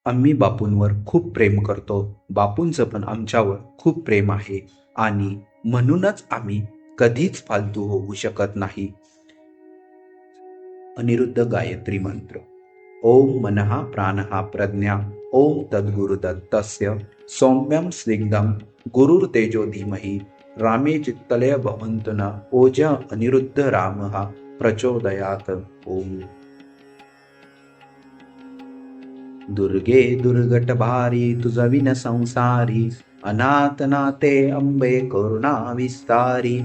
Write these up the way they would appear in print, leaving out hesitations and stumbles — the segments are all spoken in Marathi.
आम्ही बापूंवर खूप प्रेम करतो. बापूंचं पण आमच्यावर खूप प्रेम आहे आणि म्हणूनच आम्ही कधीच फालतू होऊ शकत नाही. अनिरुद्ध गायत्री मंत्र. ओम मनः प्राणः प्रज्ञा ओम तद्गुरुदत्तस्य सौम्यं स्निग्धं गुरुर्तेजो धीमहि रामे चित्तलय भवन्तु न ओजा अनिरुद्ध रामः प्रचोदयात्. ओम. दुर्गे दुर्गट भारी तुझविन संसारी अनाथ नाते अंबे करुणा विस्तारी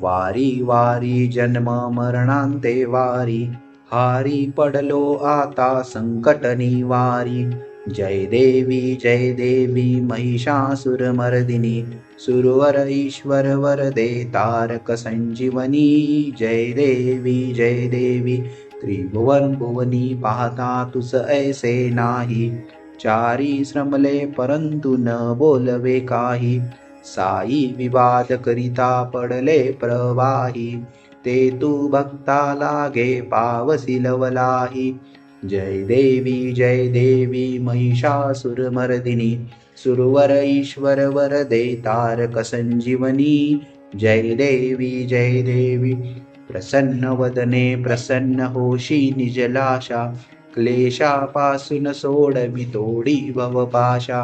वारी वारी जन्म मरणांते वारी हारी पडलो आता संकट निवारी जय देवी महिषासुरमर्दिनी सुरवर ईश्वर वरदे तारक संजीवनी जय देवी त्रिभुवन भुवनी पाहता तुस ऐसे नाही चारी श्रमले परंतु न बोलवे काही साई विवाद करिता पडले प्रवाही ते तू भक्ता लागे पावसी लवलाही जय देवी महिषासुरमर्दिनी सुरवर ईश्वर वरदे तारक संजीवनी जय देवी प्रसन्न वदने प्रसन्न होशी निजलाशा क्लेशापासून सोडवी तोडी भवपाशा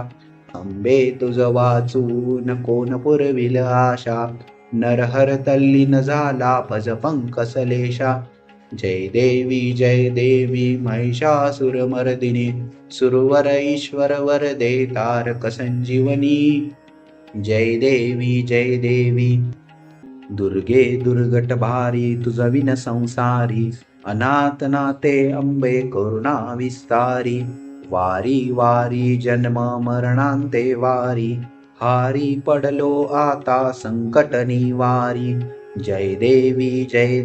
अंबे तुझ वाचून कोण पुरविल आशा नरहर तल्लीन झाला भज पंकसलेशा जय देवी महिषासुरमर्दिनी सुरवर ईश्वर वरदे तारक संजीवनी जय देवी दुर्गे दुर्गट भारी तुझविन संसारी अनाथ नाते अंबे करुणा विस्तारी वारी वारी जन्म मरणांते वारी हारी पडलो आता संकट निवारी जय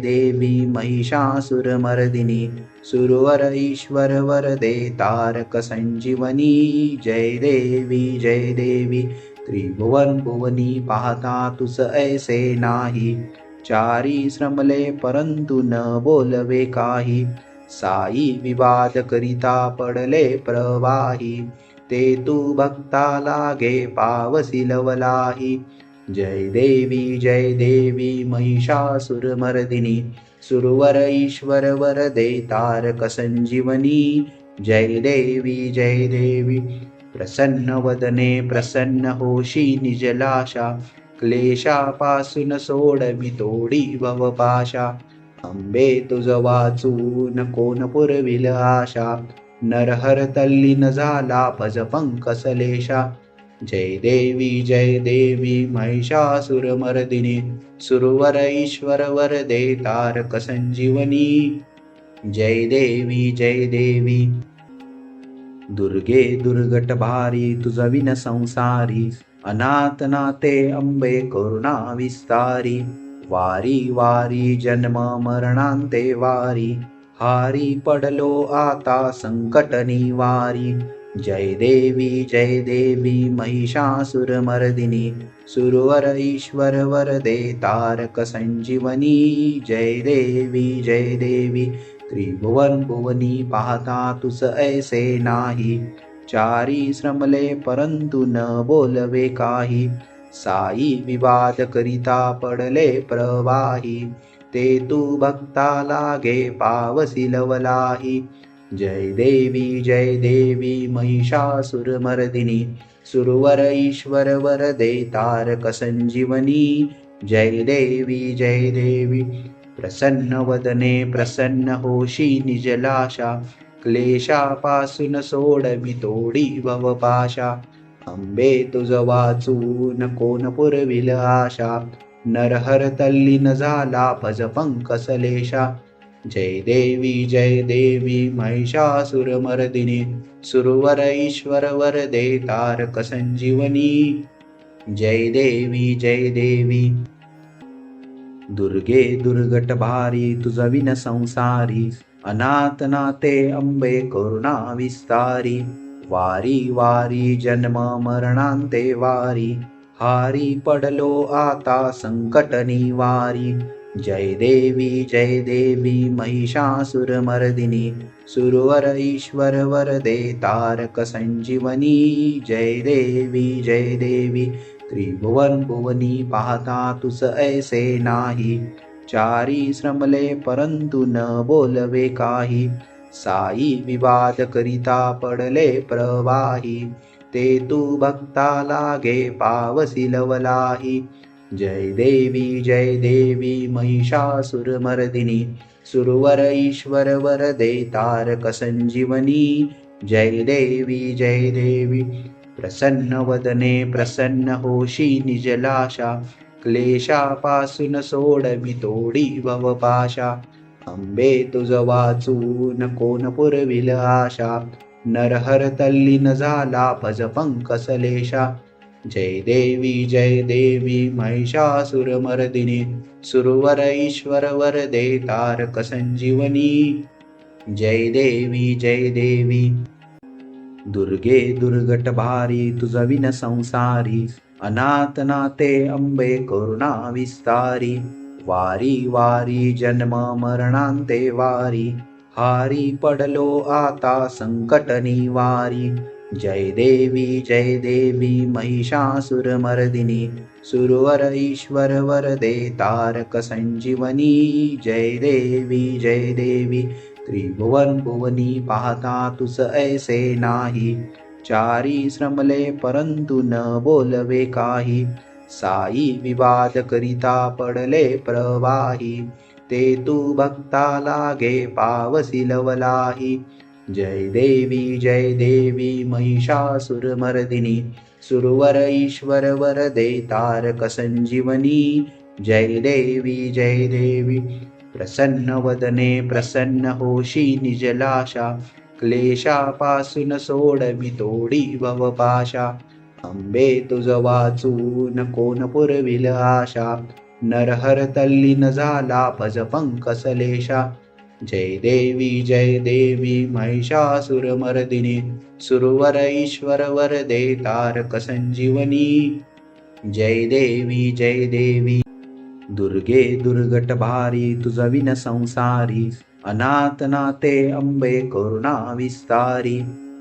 देवी महिषासुरमर्दिनी सुरवर ईश्वर वरदे तारक संजीवनी जय देवी त्रिभुवन भुवनी पाहता तुस ऐसे नाही चारी श्रमले परंतु न बोलवे काही साई विवाद करिता पडले प्रवाही ते तू भक्ता लागे पावसी लवलाही जय देवी महिषासुरमर्दिनी सुरवर ईश्वर वरदे तारक संजीवनी जय देवी प्रसन्न वदने प्रसन्न होशी निजलाशा क्लेशापासून सोडवी तोडी भवपाशा अंबे तुझ वाचून कोण पुरविल आशा नरहर तल्लीन झाला भज पंकसलेशा जय देवी महिषासुरमर्दिनी सुरवर ईश्वर वरदे तारक संजीवनी जय देवी दुर्गे दुर्गट भारी तुझविन संसारी अनाथ नाते अंबे करुणा विस्तारी वारी वारी जन्म मरणांते वारी हारी पडलो आता संकट निवारी जय देवी महिषासुरमर्दिनी सुरवर ईश्वर वरदे तारक संजीवनी जय देवी त्रिभुवन भुवनी पाहता तुस ऐसे नाही चारी श्रमले परंतु न बोलवे काही साई विवाद करिता पडले प्रवाही ते तू भक्ता लागे पावसी लवलाही जय देवी महिषासुरमर्दिनी सुरवर ईश्वर वरदे तारक संजीवनी जय देवी प्रसन्न वदने प्रसन्न होशी निजलाशा क्लेशापासून सोडवी तोडी भवपाशा अंबे तुझ वाचून कोण पुरविल आशा नरहर तल्लीन झाला भज पंकसलेशा जय देवी महिषासुरमर्दिनी सुरवर ईश्वर वरदे तारक संजीवनी जय देवी दुर्गे दुर्गट भारी तुझविन संसारी अनाथ नाते अंबे करुणा विस्तारी वारी वारी जन्म मरणांते वारी हारी पडलो आता संकट निवारी जय देवी महिषासुरमर्दिनी सुरवर ईश्वर वरदे तारक संजीवनी जय देवी त्रिभुवन भुवनी पाहता तुस ऐसे नाही चारी श्रमले परंतु न बोलवे काही साई विवाद करिता पडले प्रवाही ते तू भक्ता लागे पावसी लवलाही जय देवी महिषासुरमर्दिनी सुरवर ईश्वर वरदे तारक संजीवनी जय देवी प्रसन्न वदने प्रसन्न होशी निजलाशा क्लेशापासून सोडवी तोडी भवपाशा अंबे तुझ वाचून कोण पुरविल आशा नरहर तल्लीन झाला भज पंकसलेशा जय देवी महिषासुरमर्दिनी सुरवर ईश्वर वरदे तारक संजीवनी जय देवी दुर्गे दुर्गट भारी तुझ विन संसारी अनाथ नाते अंबे करुणा विस्तारी वारी वारी जन्म मरणांते वारी हारी पडलो आता संकट निवारी जय देवी महिषासुरमर्दिनी सुरवर ईश्वर वरदे तारक संजीवनी जय देवी त्रिभुवन भुवनी पाहता तुस ऐसे नाही चारी श्रमले परंतु न बोलवे काही साई विवाद करिता पडले प्रवाही ते तू भक्ता लागे पावसी लवलाही जय देवी महिषासुरमर्दिनी सुरवर ईश्वर वरदे तारक संजीवनी जय देवी प्रसन्न वदने प्रसन्न होशी निजलाशा क्लेशापासून सोडवी तोडी भवपाशा अंबे तुझ वाचून कोण पुरविल आशा नरहर तल्लीन झाला भज पंकसलेशा जय देवी महिषासुरमर्दिनी सुरवर ईश्वर वरदे तारक संजीवनी जय देवी दुर्गे दुर्गट भारी तुझ विन संसारी अनाथ नाते अंबे करुणा विस्तारी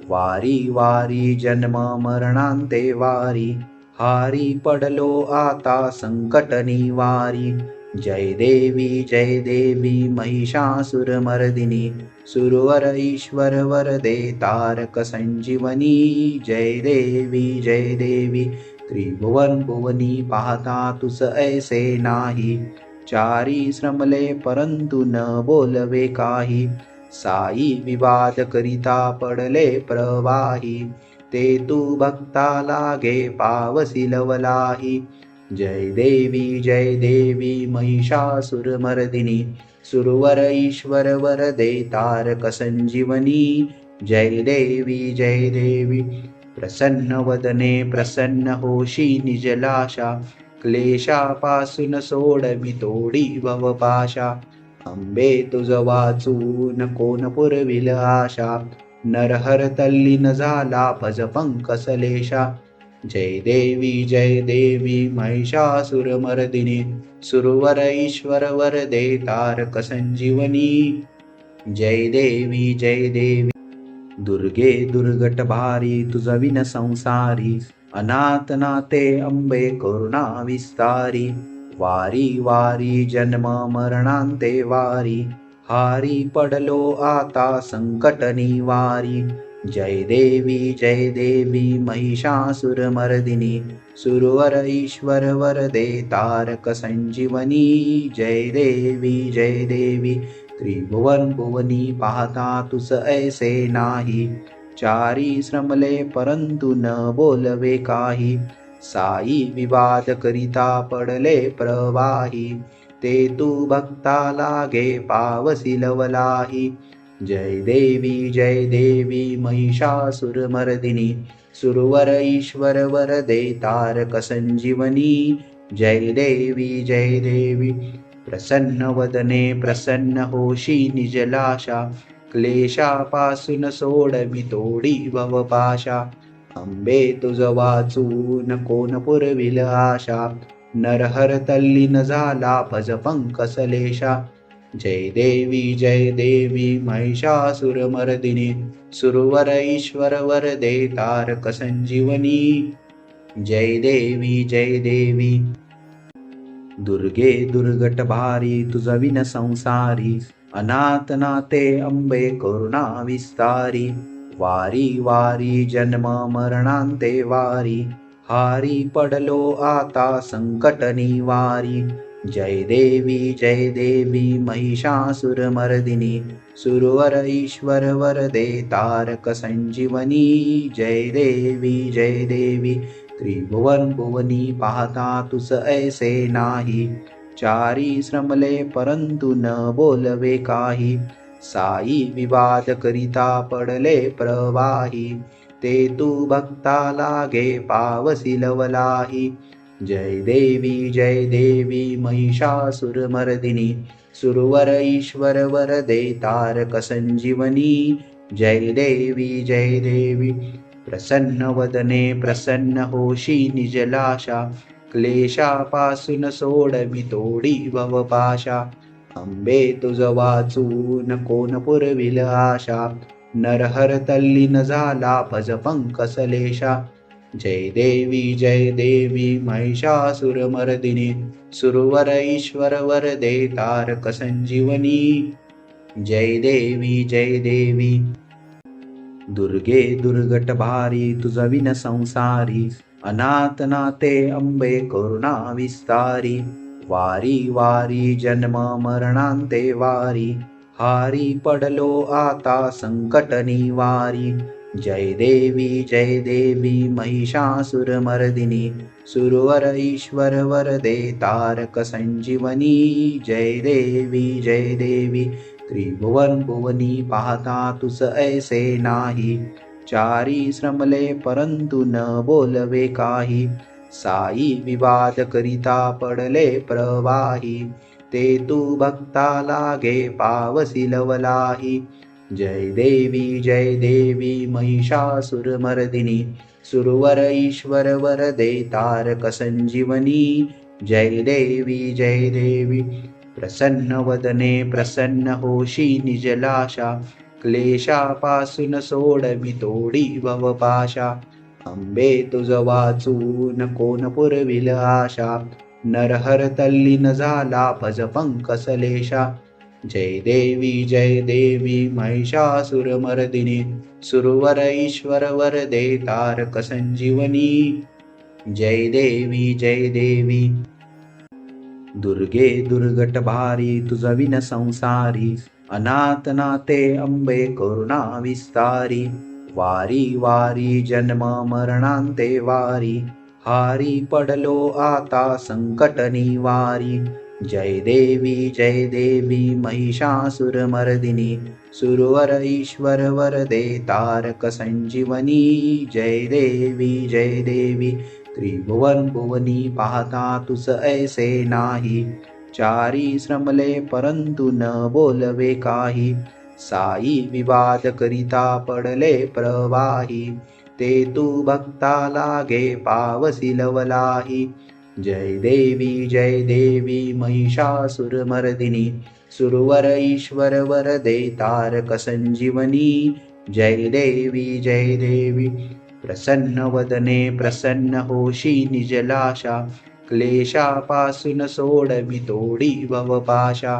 वारी वारी जन्म मरणांते वारी हारी पडलो आता संकट निवारी जय देवी महिषासुरमर्दिनी सुरवर ईश्वर वरदे तारक संजीवनी जय देवी त्रिभुवन भुवनी पाहता तुस ऐसे नाही चारी श्रमले परंतु न बोलवे काही साई विवाद करिता पडले प्रवाही ते तू भक्ता लागे पावसी लवलाही जय देवी महिषासुरमर्दिनी सुरवर ईश्वर वरदे तारक संजीवनी जय देवी प्रसन्न वदने प्रसन्न होशी निजलाशा क्लेशापासून सोडवी तोडी भवपाशा अंबे तुझ वाचून कोण पुरविल आशा नरहर तल्लीन झाला भज पंकसलेशा जय देवी महिषासुरमर्दिनी सुरवर ईश्वर वरदे तारक संजीवनी जय देवी दुर्गे दुर्गट भारी तुझ विन संसारी अनाथ नाते अंबे करुणा विस्तारी वारी वारी जन्म मरणांते वारी हारी पडलो आता संकट निवारी जय देवी महिषासुरमर्दिनी सुरवर ईश्वर वरदे तारक संजीवनी जय देवी त्रिभुवन भुवनी पाहता तुस ऐसे नाही चारी श्रमले परंतु न बोलवे काही साई विवाद करिता पडले प्रवाही ते तू भक्ता लागे पावसी लवलाही जय देवी महिषासुरमर्दिनी सुरवर ईश्वर वरदे तारक संजीवनी जय देवी प्रसन्न वदने प्रसन्न होशी निजलाशा क्लेशापासून सोडवी तोडी भवपाशा अंबे तुझ वाचून कोण पुरविल आशा नरहर तल्लीन झाला भज पंकसलेशा. जय देवी महिषासुरमर्दिनी, सुरवर ईश्वर वरदे तारक संजीवनी. जय देवी दुर्गे दुर्गट भारी तुझ विन संसारी, अनाथ नाते अंबे करुणा विस्तारी. वारी वारी जन्म मरणांते वारी, हारी पडलो आता संकट निवारी. जय देवी महिषासुरमर्दिनी, सुरवर ईश्वर वरदे तारक संजीवनी. जय देवी त्रिभुवन भुवनी पाहता तुस ऐसे नाही. चारी श्रमले परंतु न बोलवे काही, साई विवाद करिता पडले प्रवाही. ते तू भक्ता लागे पावसी लवलाही. जय देवी महिषासुरमर्दिनी, सुरवर ईश्वर वरदे तारक संजीवनी. जय देवी प्रसन्न वदने प्रसन्न होशी निजलाशा. क्लेशापासून सोडवी तोडी भवपाशा. अंबे तुझ वाचून कोण पुरविल आशा. नरहर तल्लीन झाला भज पंकसलेशा. जय देवी महिषासुरमर्दिनी, सुरवर ईश्वर वरदे तारक संजीवनी. जय देवी दुर्गे दुर्गट भारी तुझ विन संसारी, अनाथ नाते अंबे करुणा विस्तारी. वारी वारी जन्म मरणांते वारी, हारी पडलो आता संकट निवारी. जय देवी महिषासुरमर्दिनी, सुरवर ईश्वर वरदे तारक संजीवनी. जय देवी त्रिभुवन भुवनी पाहता तुस ऐसे नाही. चारी श्रमले परंतु न बोलवे काही, साई विवाद करिता पडले प्रवाही. ते तू भक्ता लागे पावसी लवलाही. जय देवी महिषासुरमर्दिनी, सुरवर ईश्वर वरदे तारक संजीवनी. जय देवी प्रसन्न वदने प्रसन्न होशी निजलाशा. क्लेशापासून सोडवी तोडी भवपाशा. अंबे तुझ वाचून कोण पुरविल आशा. नरहर तल्लीन झाला भज पंकसलेशा. जय देवी महिषासुरमर्दिनी, सुरवर ईश्वर वरदे तारक संजीवनी. जय देवी दुर्गे दुर्गट भारी तुझ विन संसारी, अनाथ नाते अंबे करुणा विस्तारी. वारी वारी जन्म मरणांते वारी, हारी पडलो आता संकट निवारी. जय देवी महिषासुरमर्दिनी, सुरवर ईश्वर वरदे तारक संजीवनी. जय देवी त्रिभुवन भुवनी पाहता तुस ऐसे नाही. चारी श्रमले परंतु न बोलवे काही, साई विवाद करिता पडले प्रवाही. ते तू भक्ता लागे पावसी लवलाही. जय देवी महिषासुरमर्दिनी, सुरवर ईश्वर वरदे तारक संजीवनी. जय देवी प्रसन्न वदने प्रसन्न होशी निजलाशा. क्लेशापासून सोडवी तोडी भवपाशा.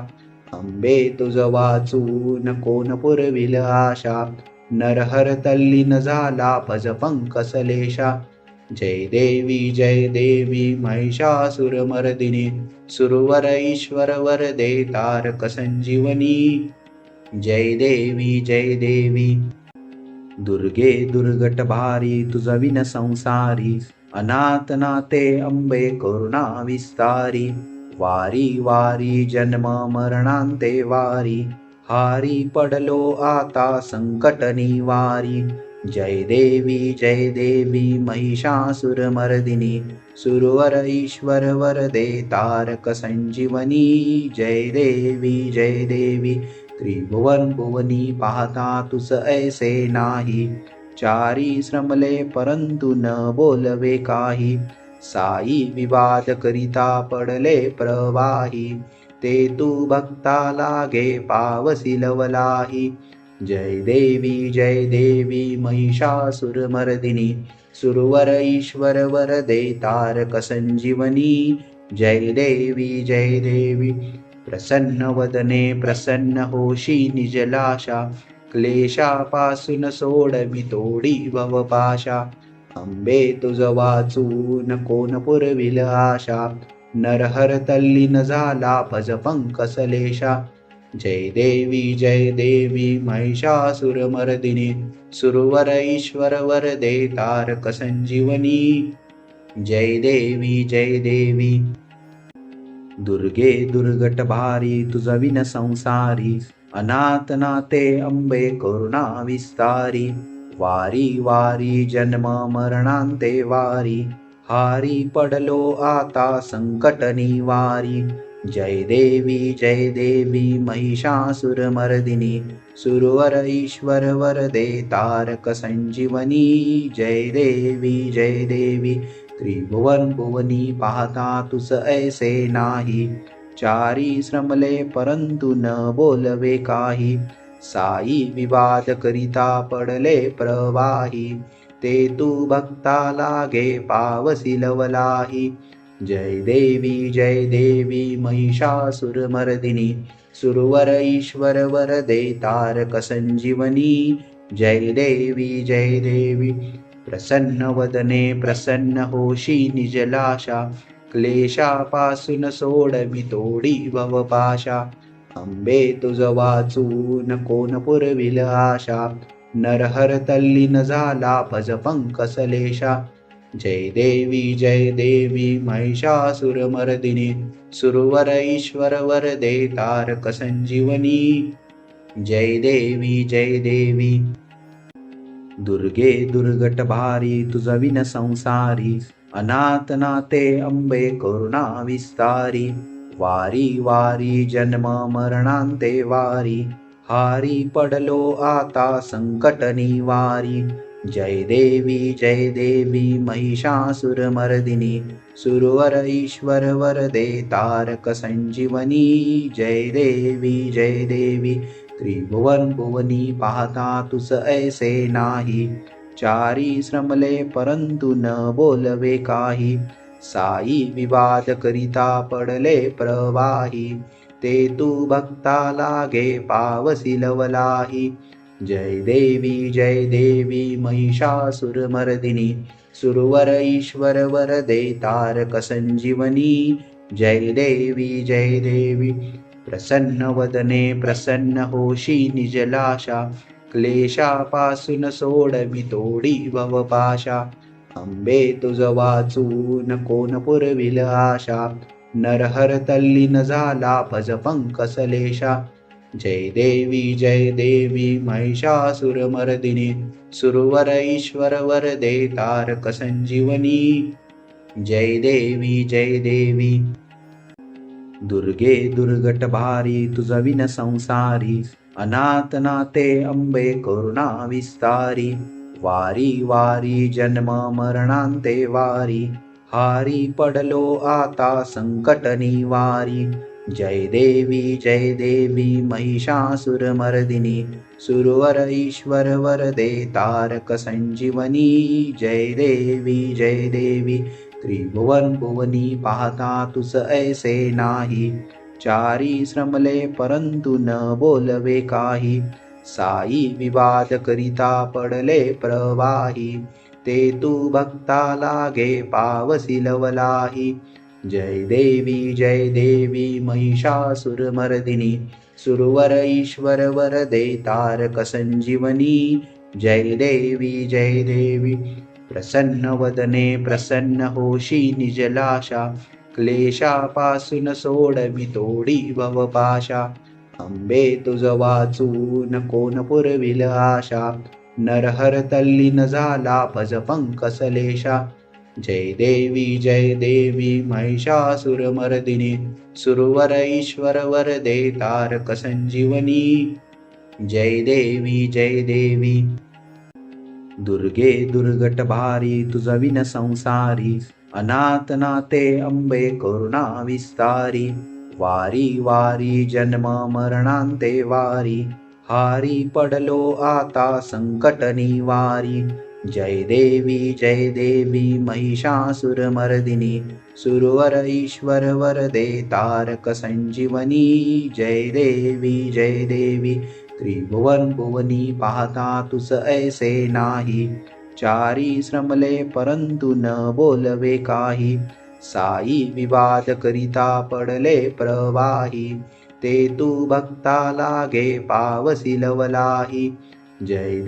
अंबे तुझ वाचून कोण पुरविल आशा. नरहर तल्लीन झाला भज पंकसलेशा. जय देवी महिषासुरमर्दिनी, सुरवर ईश्वर वरदे तारक संजीवनी. जय देवी दुर्गे दुर्गट भारी तुझ विन संसारी, अनाथ नाते अंबे करुणा विस्तारी. वारी वारी जन्म मरणांते वारी, हारी पडलो आता संकट निवारी. जय देवी महिषासुरमर्दिनी, सुरवर ईश्वर वरदे तारक संजीवनी. जय देवी त्रिभुवन भुवनी पाहता तुस ऐसे नाही. चारी श्रमले परंतु न बोलवे काही, साई विवाद करिता पडले प्रवाही, ते तू भक्ता लागे पावसी लवलाही. जय देवी महिषासुरमर्दिनी, सुरवर ईश्वर वरदे तारक संजीवनी. जय देवी प्रसन्न वदने प्रसन्न होशी निजलाशा, क्लेशापासून सोडवी तोडी भवपाशा. अंबे तुझ वाचून कोण पुरविल आशा, नरहर तल्लीन झाला भज पंकसलेशा. जय देवी महिषासुरमर्दिनी, सुरवर ईश्वर वरदे तारक संजीवनी. जय देवी दुर्गे दुर्गट भारी तुझ विन संसारी, अनाथ नाते अंबे करुणा विस्तारी. वारी वारी जन्म मरणांते वारी, हारी पडलो आता संकट निवारी. जय देवी महिषासुरमर्दिनी, सुरवर ईश्वर वरदे तारक संजीवनी. जय देवी त्रिभुवन भुवनी पाहता तुस ऐसे नाही, चारी श्रमले परंतु न बोलवे काही. साई विवाद करिता पडले प्रवाही, ते तू भक्ता लागे पावसी लवलाही. जय देवी महिषासुरमर्दिनी, सुरवर ईश्वर वरदे तारक संजीवनी. जय देवी प्रसन्न वदने प्रसन्न होशी निजलाशा, क्लेशापासून सोडवी तोडी भवपाशा. अंबे तुझ वाचून कोण पुरविल आशा, नरहर तल्लीन झाला भज पंकसलेशा. जय देवी महिषासुरमर्दिनी, सुरवर ईश्वर वरदे तारक संजीवनी. जय देवी दुर्गे दुर्गट भारी तुझ विन संसारी, अनाथ नाते अंबे करुणा विस्तारी. वारी वारी जन्म मरणांते वारी, हारी पडलो आता संकट निवारी. जय देवी महिषासुरमर्दिनी, सुरवर ईश्वर वरदे तारक संजीवनी. जय देवी त्रिभुवन भुवनी पाहता तुस ऐसे नाही, चारी श्रमले परंतु न बोलवे काही. साई विवाद करिता पडले प्रवाही, ते तू भक्ता लागे पावसी लवलाही. जय देवी महिषासुरमर्दिनी, सुरवर ईश्वर वरदे तारक संजीवनी. जय देवी प्रसन्न वदने प्रसन्न होशी निजलाशा, क्लेशापासून सोडवी तोडी भवपाशा. अंबे तुझ वाचून कोण पुरविल आशा, नरहर तल्लीन झाला भज पंकसलेशा. जय देवी महिषासुरमर्दिनी, सुरवर ईश्वर वरदे तारक संजीवनी. जय देवी दुर्गे दुर्गट भारी तुझ विन संसारी, अनाथ नाते अंबे करुणा विस्तारी. वारी वारी जन्म मरणांते वारी, हारी पडलो आता संकट निवारी. जय देवी महिषासुरमर्दिनी, सुरवर ईश्वर वरदे तारक संजीवनी. जय देवी त्रिभुवन भुवनी पाहता तुस ऐसे नाही, चारी श्रमले परंतु न बोलवे काही. साई विवाद करिता पडले प्रवाही, ते तू भक्ता लागे पावसी लवलाही. जय देवी महिषासुरमर्दिनी, सुरवर ईश्वर वरदे तारक संजीवनी. जय देवी प्रसन्न वदने प्रसन्न होशी निजलाशा, क्लेशापासून सोडवी तोडी भवपाशा. अंबे तुझ वाचून कोण पुरविल आशा, नरहर तल्लीन झाला भज पंकसलेशा. जय देवी महिषासुरमर्दिनी, सुरवर ईश्वर वरदे तारक संजीवनी. जय देवी दुर्गे दुर्गट भारी तुझ विन संसारी, अनाथनाथे अंबे करुणा विस्तारी, वारी वारी जन्म मरणांते वारी, हारी पडलो आता संकट निवारी. जय देवी महिषासुरमर्दिनी, सुरवर ईश्वर वरदे तारक संजीवनी. जय देवी त्रिभुवन भुवनी, पाहता तुस ऐसे नाही. चारी श्रमले परंतु न बोलवे काही, साई विवाद करिता पडले प्रवाही. ते तू भक्ता लागे पावसी लवलाही. जय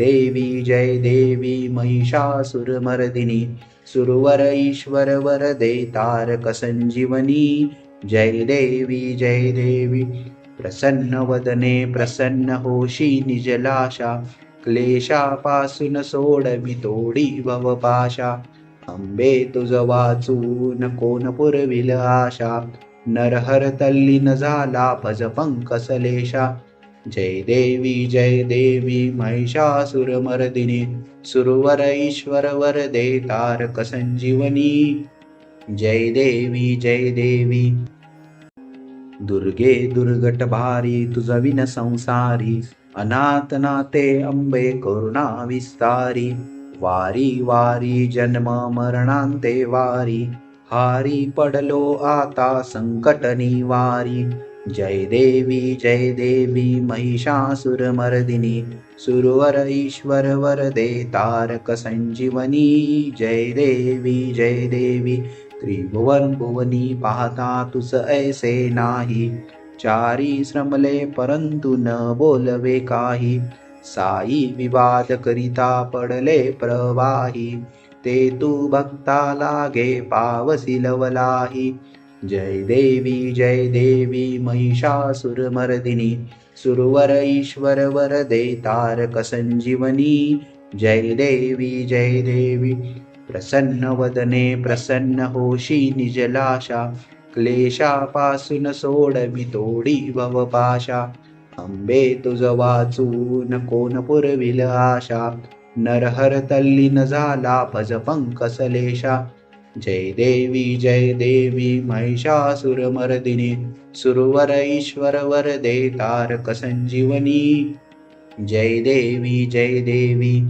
देवी महिषासुरमर्दिनी, सुरवर ईश्वर वरदे तारक संजीवनी. जय देवी प्रसन्न वदने प्रसन्न होशी निजलाशा, क्लेशापासून सोडवी तोडी भवपाशा. अंबे तुझ वाचून कोण पुरविल आशा, नरहर तल्लीन झाला भज पंकसलेशा. जय देवी महिषासुरमर्दिनी, सुरवर ईश्वर वरदे तारक संजीवनी. जय देवी दुर्गे दुर्गट भारी, तुझ विन संसारी. अनाथनाथे अंबे करुणा विस्तारी, वारी वारी जन्म मरणांते वारी, हारी पडलो आता संकट निवारी. जय देवी महिषासुरमर्दिनी, सुरवर ईश्वर वरदे तारक संजीवनी. जय देवी त्रिभुवन भुवनी, पाहता तुस ऐसे नाही. चारी श्रमले परंतु न बोलवे काही, साई विवाद करिता पडले प्रवाही. ते तू भक्ता लागे पावसी लवलाही. जय देवी महिषासुरमर्दिनी, सुरवर ईश्वर वरदे तारक संजीवनी. जय देवी प्रसन्न वदने प्रसन्न होशी निजलाशा, क्लेशापासून सोडवी तोडी भवपाशा. अंबे तुझ वाचून कोण पुरविल आशा, नरहर तल्लीन झाला भज पंकसलेशा. जय देवी महिषासुरमर्दिनी, सुरवर ईश्वर वरदे तारक संजीवनी. जय देवी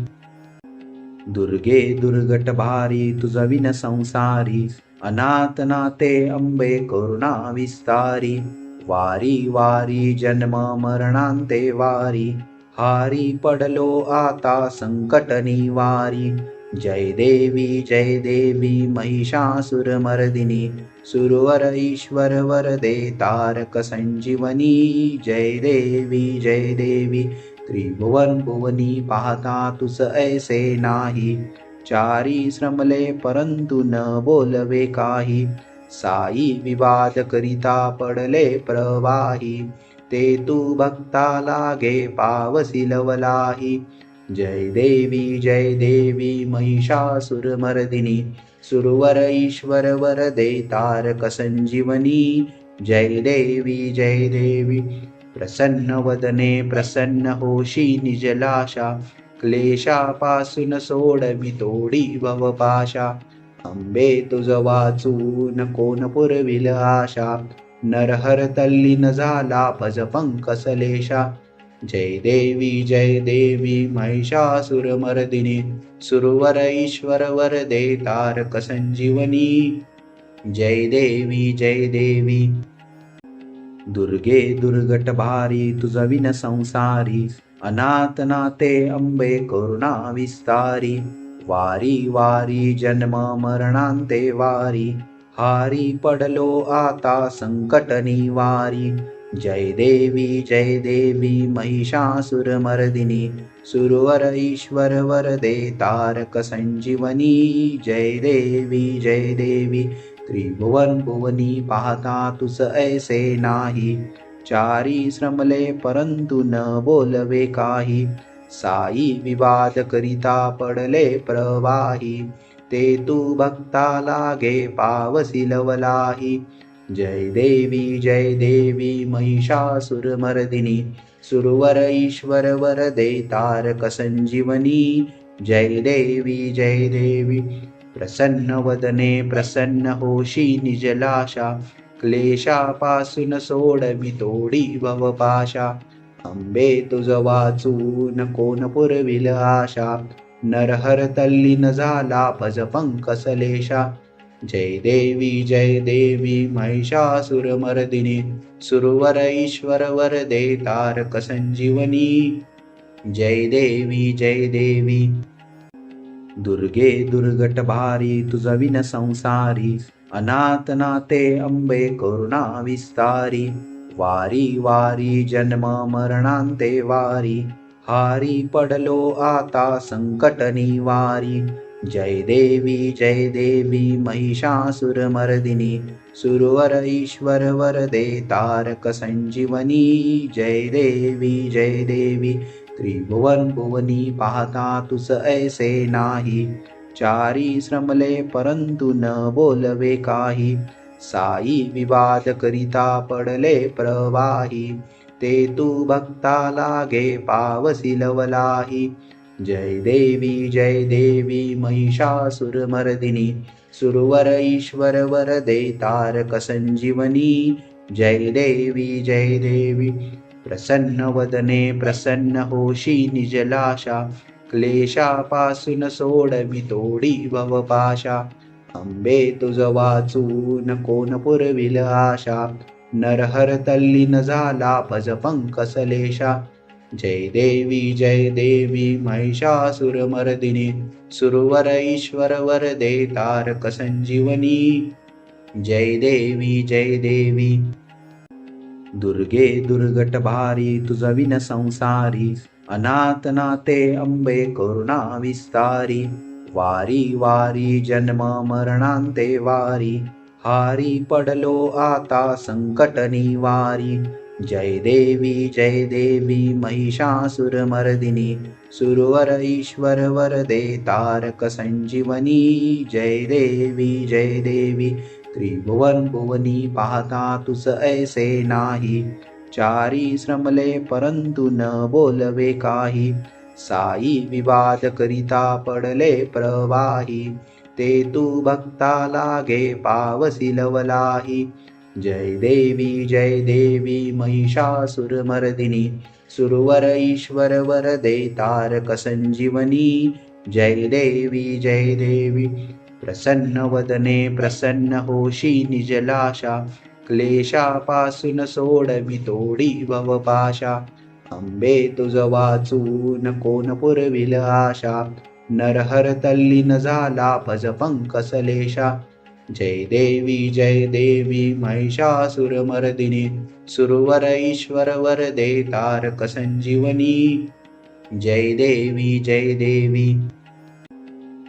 दुर्गे दुर्गट भारी, तुझ विन संसारी. अनाथनाथे अंबे करुणा विस्तारी, वारी वारी जन्म मरणांते वारी, हारी पडलो आता संकट निवारी. जय देवी महिषासुरमर्दिनी, सुरवर ईश्वर वरदे तारक संजीवनी. जय देवी त्रिभुवन भुवनी, पाहता तुस ऐसे नाही. चारी श्रमले परंतु न बोलवे काही, साई विवाद करिता पडले प्रवाही. ते तू भक्ता लागे पावसी लवलाही. जय देवी महिषासुरमर्दिनी, सुरवर ईश्वर वरदे तारक संजीवनी. जय देवी प्रसन्न वदने प्रसन्न होशी निजलाशा, क्लेशापासून सोडवी तोडी भवपाशा. अंबे तुझ वाचून कोण पुरविल आशा, नरहर तल्लीन झाला भज पंकसलेशा. जय देवी महिषासुरमर्दिनी, सुरवर ईश्वर वरदे तारक संजीवनी. जय देवी दुर्गे दुर्गट भारी, तुझ विन संसारी. अनाथनाथे अंबे करुणा विस्तारी, वारी वारी जन्म मरणांते वारी, हारी पडलो आता संकट निवारी. जय देवी महिषासुरमर्दिनी, सुरवर ईश्वर वरदे तारक संजीवनी. जय देवी त्रिभुवन भुवनी, पाहता तुस ऐसे नाही. चारी श्रमले परंतु न बोलवे काही, साई विवाद करिता पडले प्रवाही. ते तू भक्ता लागे पावसी लवलाही. जय देवी महिषासुरमर्दिनी, सुरवर ईश्वर वरदे तारक संजीवनी. जय देवी प्रसन्न वदने प्रसन्न होशी निजलाशा, क्लेशापासून सोडवी तोडी भवपाशा. अंबे तुझ वाचून कोण पुरविल आशा, नरहर तल्लीन झाला भज पंकसलेशा. जय देवी महिषासुरमर्दिनी, सुरवर ईश्वर वरदे तारक संजीवनी. जय देवी दुर्गे दुर्गट भारी तुझ विन संसारी, अनाथ नाते अंबे करुणा विस्तारी. वारी वारी जन्म मरणांते वारी, हारी पडलो आता संकट निवारी. जय देवी महिषासुरमर्दिनी, सुरवर ईश्वर वरदे तारक संजीवनी. जय देवी त्रिभुवन भुवनी पाहता तुस ऐसे नाही, चारी श्रमले परंतु न बोलवे काही. साई विवाद करिता पडले प्रवाही, ते तू भक्ता लागे पावसी लवलाही. जय देवी महिषासुरमर्दिनी, सुरवर ईश्वर वरदे तारक संजीवनी. जय देवी प्रसन्न वदने प्रसन्न होशी निजलाशा, क्लेशापासून सोडवी तोडी भवपाशा. अंबे तुझ वाचून कोण पुरविल आशा, नरहर तल्लीन झाला भज पंकसलेशा. जय देवी महिषासुरमर्दिनी, सुरवर ईश्वर वरदे तारक संजीवनी. जय देवी दुर्गे दुर्गट भारी तुझ विन संसारी, अनाथ नाते अंबे करुणा विस्तारी. वारी वारी जन्म मरणांते वारी, हारी पडलो आता संकट निवारी. जय देवी महिषासुरमर्दिनी, सुरवर ईश्वर वरदे तारक संजीवनी. जय देवी त्रिभुवन भुवनी पाहता तुस ऐसे नाही, चारी श्रमले परंतु न बोलवे काही. साई विवाद करिता पडले प्रवाही, ते तू भक्ता लागे पावसी लवलाही. जय देवी महिषासुरमर्दिनी, सुरवर ईश्वर वरदे तारक संजीवनी. जय देवी प्रसन्न वदने प्रसन्न होशी निजलाशा, क्लेशापासून सोडवी तोडी भवपाशा. अंबे तुझ वाचून कोण पुरविल आशा, नरहर तल्लीन झाला भज पंकसलेशा. जय देवी महिषासुरमर्दिनी, सुरवर ईश्वर वरदे तारक संजीवनी. जय देवी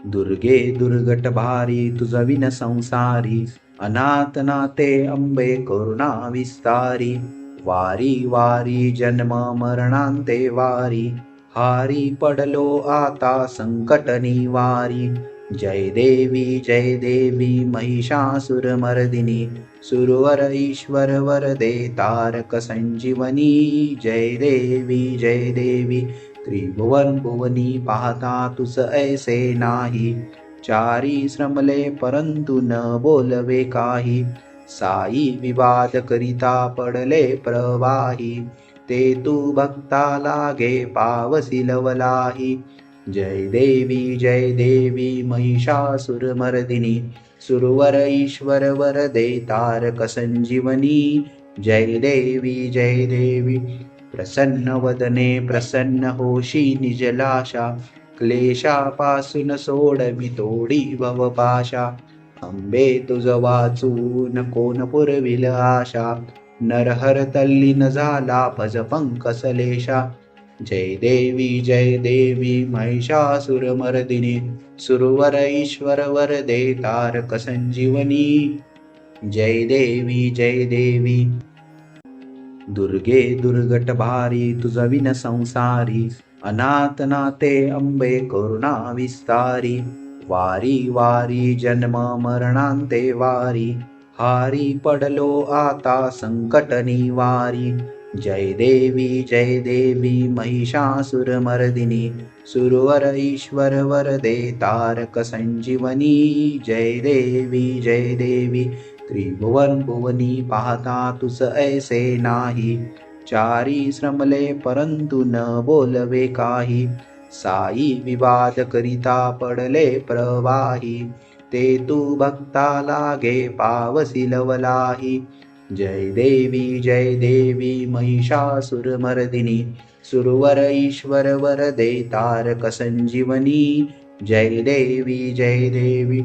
दुर्गे दुर्गट भारी तुझ विन संसारी, अनाथ नाते अंबे करुणा विस्तारी. वारी वारी जन्म मरणांते वारी, हारी पडलो आता संकट निवारी. जय देवी महिषासुरमर्दिनी, सुरवर ईश्वर वरदे तारक संजीवनी. जय देवी त्रिभुवन भुवनी पाहता तुस ऐसे नाही, चारी श्रमले परंतु न बोलवे काही. साई विवाद करिता पडले प्रवाही, ते तू भक्ता लागे पावसी लवलाही. जय देवी महिषासुरमर्दिनी, सुरवर ईश्वर वरदे तारक संजीवनी. जय देवी प्रसन्न वदने प्रसन्न होशी निजलाशा, क्लेशापासून सोडवी तोडी भवपाशा. अंबे तुझ वाचून कोण पुरविल आशा, नरहर तल्लीन झाला भज पंकसलेशा. जय देवी महिषासुरमर्दिनी, सुरवर ईश्वर वरदे तारक संजीवनी. जय देवी दुर्गे दुर्गट भारी तुझ विन संसारी, अनाथ नाते अंबे करुणा विस्तारी. वारी वारी जन्म मरणांते वारी, हारी पडलो आता संकट निवारी. जय देवी महिषासुरमर्दिनी, सुरवर ईश्वर वरदे तारक संजीवनी. जय देवी त्रिभुवन भुवनी पाहता तुस ऐसे नाही. चारी श्रमले परंतु न बोलवे काही. साई विवाद करिता पडले प्रवाही. ते तू भक्ता लागे पावसी लवलाही. जय देवी महिषासुरमर्दिनी. सुरवर ईश्वर वरदे तारक संजीवनी. जय देवी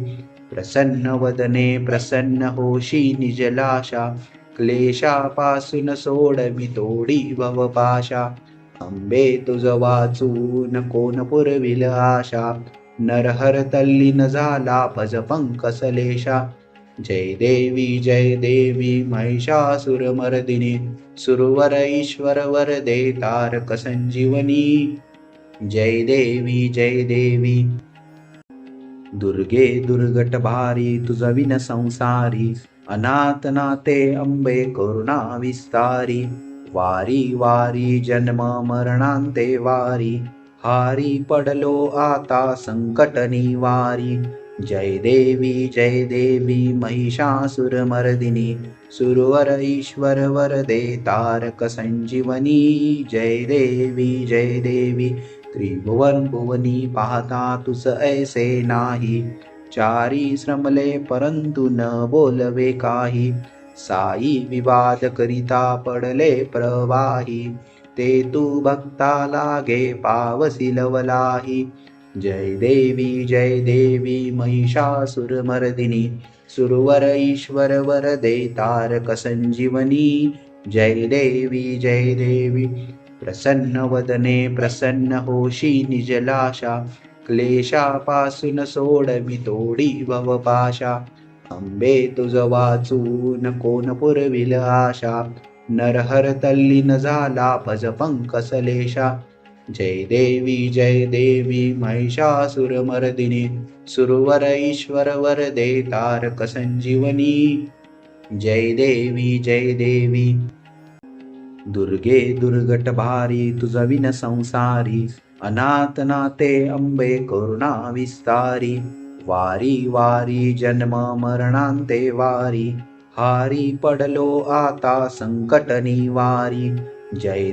प्रसन्न वदने प्रसन्न होशी निजलाशा. क्लेशापासून सोडवी तोडी भवपाशा. अंबे तुझ वाचून कोण पुरविल आशा. नरहर तल्लीन झाला भज पंकसलेशा. जय देवी महिषासुरमर्दिनी. सुरवर ईश्वर वरदे तारक संजीवनी. जय देवी दुर्गे दुर्गट भारी तुझ विन संसारी. अनाथ नाते अंबे करुणा विस्तारी. वारी वारी जन्म मरणांते वारी. हारी पडलो आता संकट निवारी. जय देवी महिषासुरमर्दिनी. सुरवर ईश्वर वरदे तारक संजीवनी. जय देवी त्रिभुवन भुवनी पाहता तुस ऐसे नाही. चारी श्रमले परंतु न बोलवे काही. साई विवाद करिता पडले प्रवाही. ते तू भक्ता लागे पावसी लवलाही. जय देवी महिषासुरमर्दिनी. सुरवर ईश्वर वरदे तारक संजीवनी. जय देवी प्रसन्न वदने प्रसन्न होशी निजलाशा. क्लेशापासून सोडवी तोडी भवपाशा. अंबे तुझ वाचून कोण पुरविल आशा. नरहर तल्लीन झाला भज पंकसलेशा. जय देवी महिषासुरमर्दिनी. सुरवर ईश्वर वरदे तारक संजीवनी. जय देवी दुर्गे दुर्गट भारी तुझ विन संसारी. अनाथ नाते अंबे करुणा विस्तारी. वारी वारी जन्म मरणांते वारी. हारी पडलो आता संकट निवारी. जय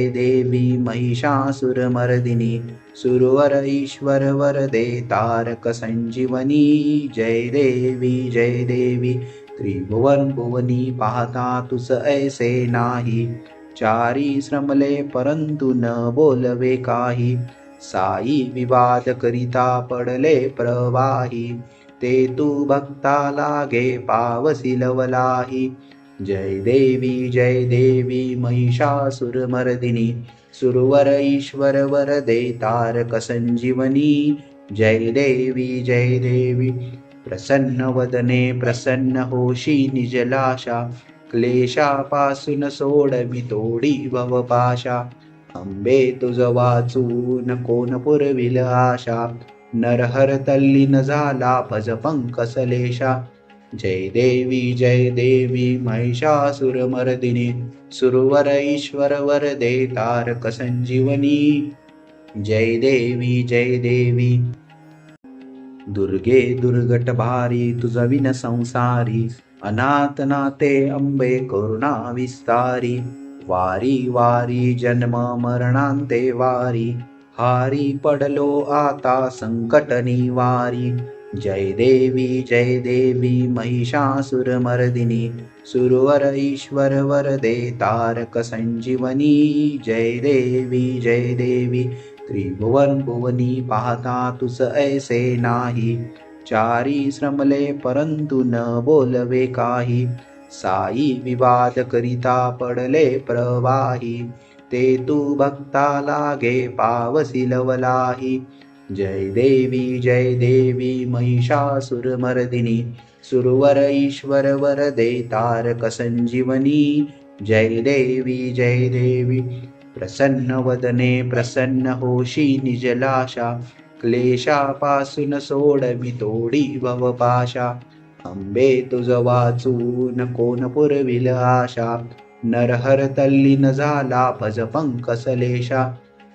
देवी महिषासुरमर्दिनी. सुरवर ईश्वर वरदे तारक संजीवनी. जय देवी त्रिभुवन भुवनी पाहता तुस ऐसे नाही. चारी श्रमले परंतु न बोलवे काही. साई विवाद करिता पडले प्रवाही. ते तू भक्ता लागे पावसी लवलाही. जय देवी महिषासुरमर्दिनी. सुरवर ईश्वर वरदे तारक संजीवनी. जय देवी प्रसन्न वदने प्रसन्न होशी निजलाशा. क्लेशापासून सोडवी तोडी भवपाशा. अंबे तुझ वाचून कोण पुरविल आशा. नरहर तल्लीन झाला भज पंकसलेशा. जय देवी महिषासुरमर्दिनी. सुरवर ईश्वर वरदे तारक संजीवनी. जय देवी दुर्गे दुर्गट भारी तुझ विन संसारी. अनाथ नाते अंबे करुणा विस्तारी. वारी वारी जन्म मरणांते वारी. हारी पडलो आता संकट निवारी. जय देवी महिषासुरमर्दिनी. सुरवर ईश्वर वरदे तारक संजीवनी. जय देवी त्रिभुवन भुवनी पाहता तुस ऐसे नाही. चारी श्रमले परंतु न बोलवे काही. साई विवाद करिता पडले प्रवाही. ते तू भक्ता लागे पावसी लवलाही. जय देवी महिषासुरमर्दिनी. सुरवर ईश्वर वरदे तारक संजीवनी. जय देवी प्रसन्न वदने प्रसन्न होशी निजलाशा. क्लेशापासून सोडवी तोडी भवपाशा. अंबे तुझ वाचून कोण पुरविल आशा. नरहर तल्लीन झाला भज पंकसलेशा.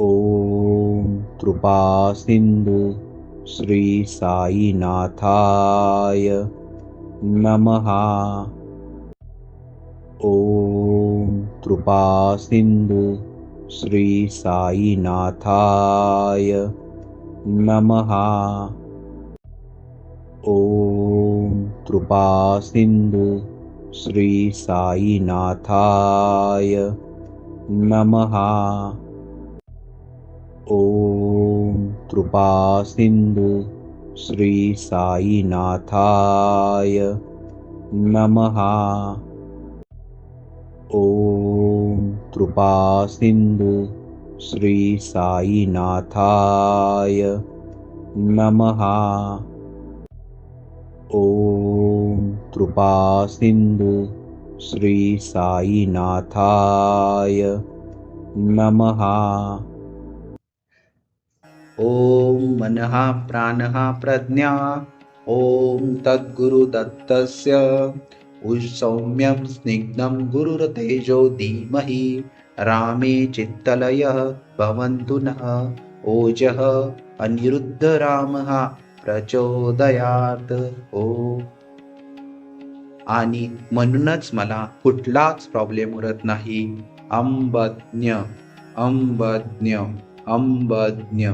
ओम कृपा सिंधु श्री साईनाथाय नमः। ओम कृपा सिंधु श्री साईनाथाय नमः। ओम कृपा सिंधु श्री साईनाथाय नमः। ओम कृपा सिंधु श्री साईनाथाय नमः। ओम कृपा सिंधु श्री साईनाथाय नमः। ओम कृपा सिंधु श्री साईनाथाय नमः। ओम मनः प्राणः प्रज्ञा ओम तद्गुरुदत्तस्य सौम्यं स्निग्धं गुरुरतेजो धीमहि रामे चित्तलयः भवन्तु नः ओजः अनिरुद्धरामः प्रचोदयात्। ओम आणि म्हणूनच मला कुठलाच प्रॉब्लेम उरत नाही। अंबज्ञ अंबज्ञ अंबज्ञ